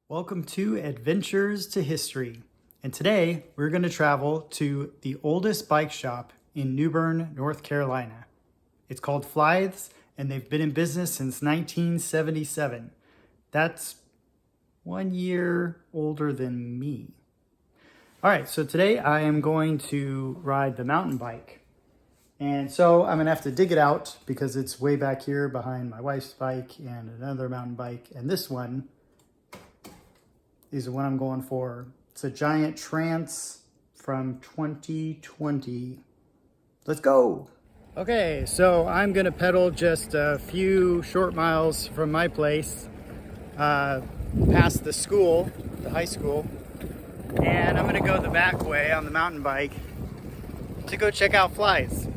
Welcome to Adventures to History, and today we're going to travel to the oldest bike shop in New Bern, North Carolina. It's called Flythe's, and they've been in business since 1977. That's 1 year older than me. All right, so today I am going to ride the mountain bike. And so I'm going to have to dig it out because it's way back here behind my wife's bike and another mountain bike, and this one is the one I'm going for. It's a giant Trance from 2020. Let's go. Okay, so I'm gonna pedal just a few short miles from my place, past the school, the high school, and I'm gonna go the back way on the mountain bike to go check out Flythe.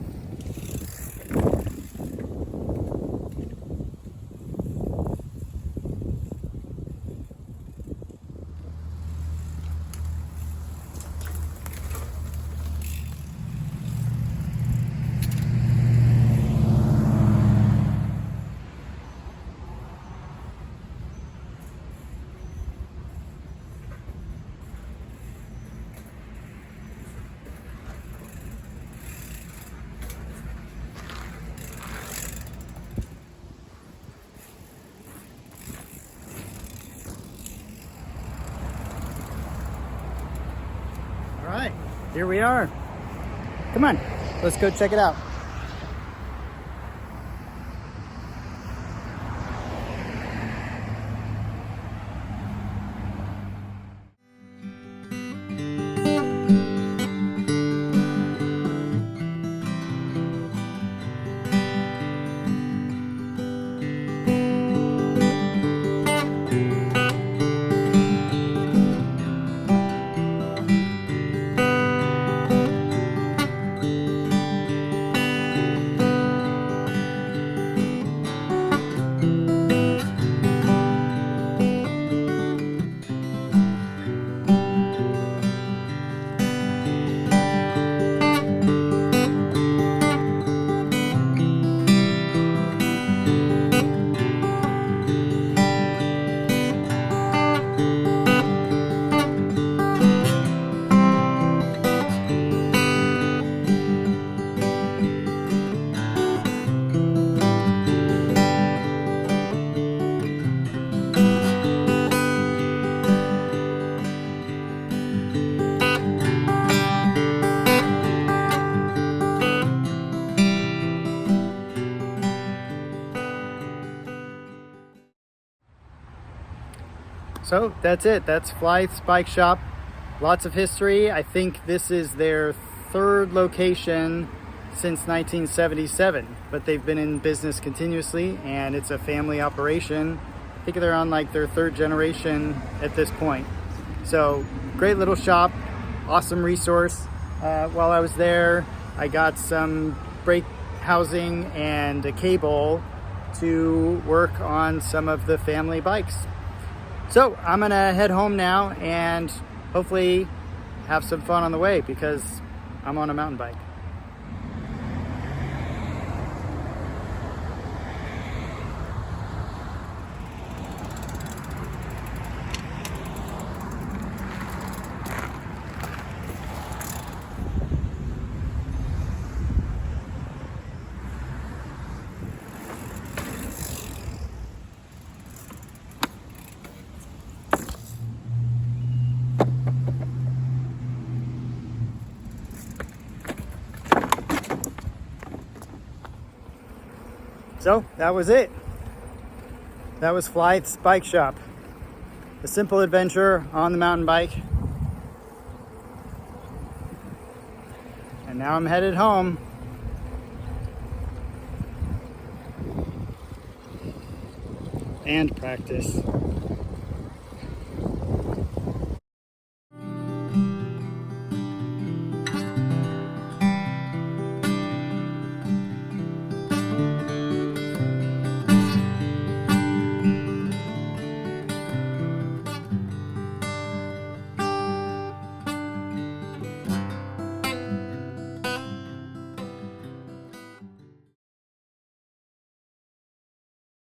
All right, here we are. Come on, let's go check it out. So that's it. That's Flythe's Bike Shop. Lots of history. I think this is their third location since 1977, but they've been in business continuously, and it's a family operation. I think they're on like their third generation at this point. So great little shop, awesome resource. While I was there, I got some brake housing and a cable to work on some of the family bikes. So I'm gonna head home now and hopefully have some fun on the way because I'm on a mountain bike. So that was it. That was Flythe's Bike Shop. A simple adventure on the mountain bike. And now I'm headed home. And practice.